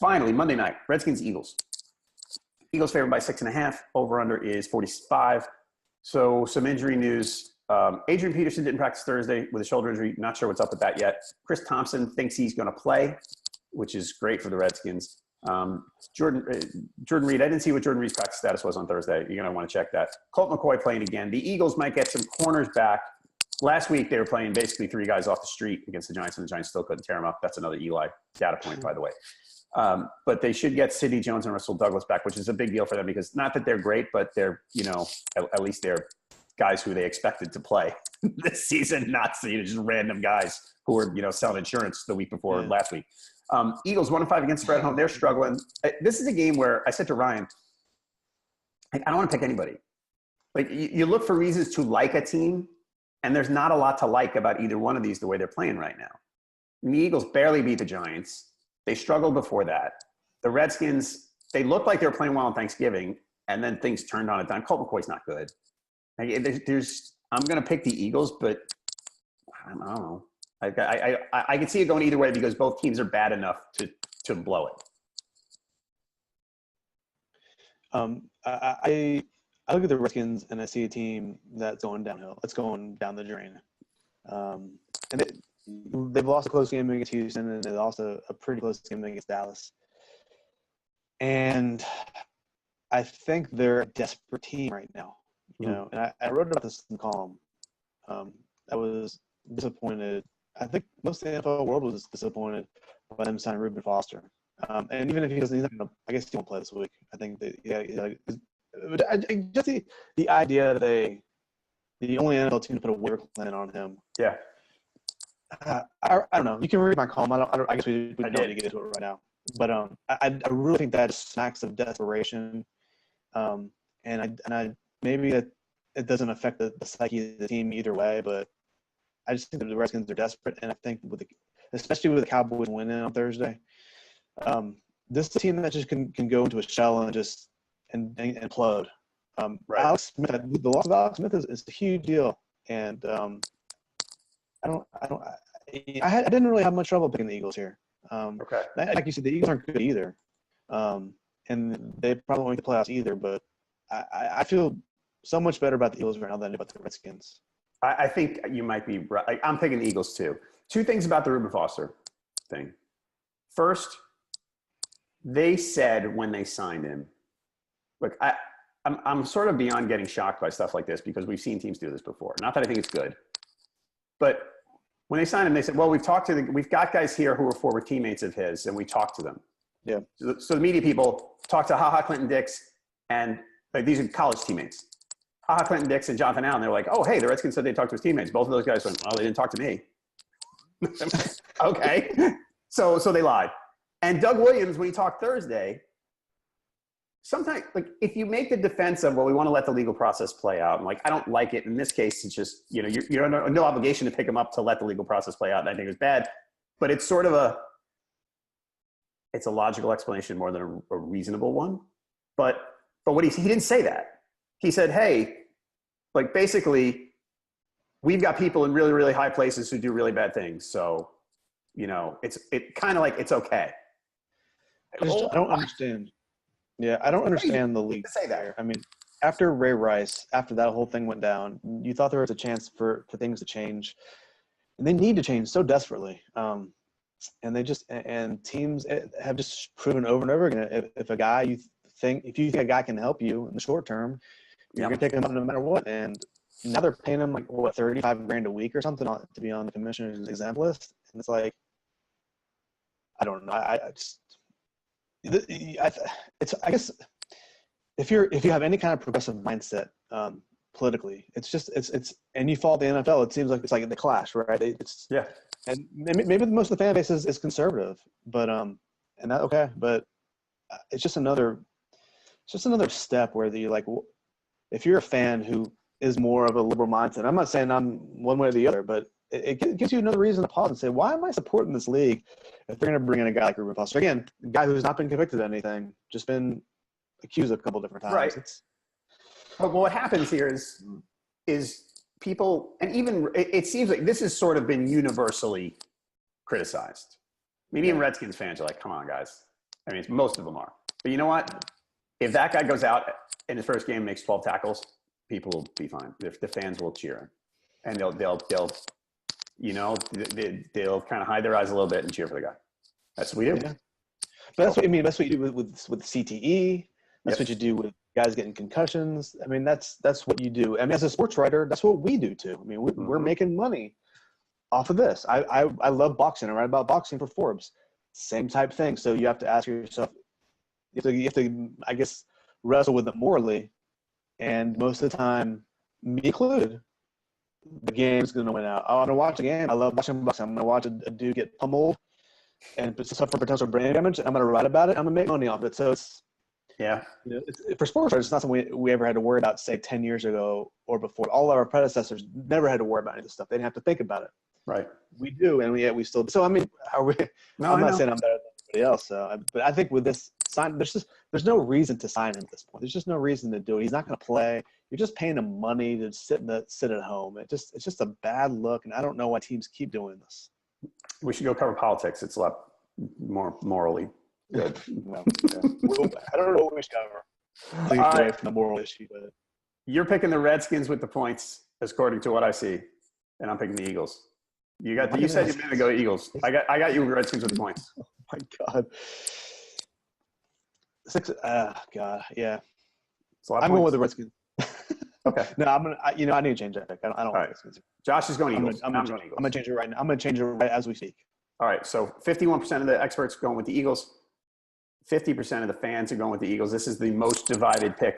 Finally, Monday night, Redskins-Eagles. Eagles favored by 6.5. Over-under is 45. So some injury news. Adrian Peterson didn't practice Thursday with a shoulder injury. Not sure what's up with that yet. Chris Thompson thinks he's going to play, which is great for the Redskins. Jordan Reed, I didn't see what Jordan Reed's practice status was on Thursday. You're going to want to check that. Colt McCoy playing again. The Eagles might get some corners back. Last week, they were playing basically three guys off the street against the Giants, and the Giants still couldn't tear them up. That's another Eli data point, by the way. But they should get Sidney Jones and Russell Douglas back, which is a big deal for them because not that they're great, but they're, at least they're guys who they expected to play this season, not just random guys who were, selling insurance the week before last week. Eagles 1-5 against spread at home. They're struggling. This is a game where I said to Ryan, I don't want to pick anybody. Like you look for reasons to like a team, and there's not a lot to like about either one of these the way they're playing right now. And the Eagles barely beat the Giants. They struggled before that. The Redskins, they looked like they were playing well on Thanksgiving, and then things turned on a dime. Colt McCoy's not good. I'm going to pick the Eagles, but I don't know. I can see it going either way because both teams are bad enough to blow it. I look at the Redskins and I see a team that's going downhill. It's going down the drain. And they've lost a close game against Houston, and they lost a pretty close game against Dallas. And I think they're a desperate team right now. And I wrote about this in the column. I was disappointed. I think most of the NFL world was disappointed by them signing Reuben Foster. And even if he doesn't, I guess he won't play this week. I think just the idea that the only NFL team to put a waiver claim on him. Yeah. I don't know. You can read my column. I guess we don't need to get into it right now. But I really think that smacks of desperation. And maybe it doesn't affect the psyche of the team either way, but I just think that the Redskins are desperate, and I think especially with the Cowboys winning on Thursday, this is a team that just can go into a shell and just and implode. Right. Alex Smith, the loss of Alex Smith is a huge deal, and I didn't really have much trouble picking the Eagles here. Okay. Like you said, the Eagles aren't good either, and they probably won't make the playoffs either. But I feel so much better about the Eagles right now than about the Redskins. I think you might be right. I'm thinking the Eagles too. Two things about the Reuben Foster thing. First, they said when they signed him, look, I'm sort of beyond getting shocked by stuff like this because we've seen teams do this before. Not that I think it's good, but when they signed him, they said, well, we've got guys here who were former teammates of his, and we talked to them. Yeah. So the media people talked to HaHa Clinton Dix, and these are college teammates. HaHa Clinton Dix and Jonathan Allen, they're like, oh, hey, the Redskins said they talked to his teammates. Both of those guys went, well, they didn't talk to me. Okay. So they lied. And Doug Williams, when he talked Thursday, sometimes, like, if you make the defense of, well, we want to let the legal process play out, and, like, I don't like it. In this case, it's just, you're under no obligation to pick him up to let the legal process play out, and I think it's bad. But it's sort of it's a logical explanation more than a reasonable one. But what he didn't say that. He said, hey, like, basically, we've got people in really, really high places who do really bad things. So, it's kind of like it's okay. I don't understand. Yeah, I don't understand the league. Say that. I mean, after Ray Rice, after that whole thing went down, you thought there was a chance for things to change. And they need to change so desperately. And teams have just proven over and over again, if you think a guy can help you in the short term, you're going to take him up no matter what. And now they're paying him like $35,000 a week or something to be on the commissioner's exempt list. And it's like, I don't know. I guess if you have any kind of progressive mindset politically, it's and you follow the NFL, it seems like it's like the Clash, right? And maybe most of the fan base is conservative, but and that okay, but it's just another step where if you're a fan who is more of a liberal mindset, I'm not saying I'm one way or the other, but it gives you another reason to pause and say, why am I supporting this league if they're going to bring in a guy like Reuben Foster? Again, a guy who's not been convicted of anything, just been accused a couple different times. Right. But what happens here is people, and even it seems like this has sort of been universally criticized. Maybe even Redskins fans are like, come on, guys. I mean, most of them are. But you know what? If that guy goes out in his first game, makes 12 tackles, people will be fine. The fans will cheer him, and they'll kind of hide their eyes a little bit and cheer for the guy. That's what we do. Yeah. But that's what I mean. That's what you do with CTE. That's what you do with guys getting concussions. I mean, that's what you do. I mean, as a sports writer, that's what we do too. I mean, we're making money off of this. I love boxing. I write about boxing for Forbes. Same type thing. So you have to ask yourself, you have to, I guess, wrestle with it morally. And most of the time, me included, the game's going to win out. Oh, I'm going to watch a game. I love watching boxing. I'm going to watch a dude get pummeled and suffer potential brain damage. I'm going to write about it. I'm going to make money off it. So it's, for sports writers, it's not something we ever had to worry about, say, 10 years ago or before. All of our predecessors never had to worry about any of this stuff. They didn't have to think about it. Right. We do, and we still do. So, I mean, are we? No, I'm not saying I'm better than anybody else. But I think with this sign, there's no reason to sign him at this point. There's just no reason to do it. He's not going to play. You're just paying him money to sit at home. It's just a bad look, and I don't know why teams keep doing this. We should go cover politics. It's a lot more morally good. Well, I don't know what we should cover. Take away from the moral issue, but you're picking the Redskins with the points, according to what I see, and I'm picking the Eagles. You said you were going to go Eagles. I got you Redskins with the points. Oh my God. 6. God, yeah. I'm going with the Redskins. Okay. No, I need to change that pick. I don't like Redskins. Josh is going Eagles. I'm going to change it right now. I'm going to change it right as we speak. All right. So 51% of the experts are going with the Eagles. 50% of the fans are going with the Eagles. This is the most divided pick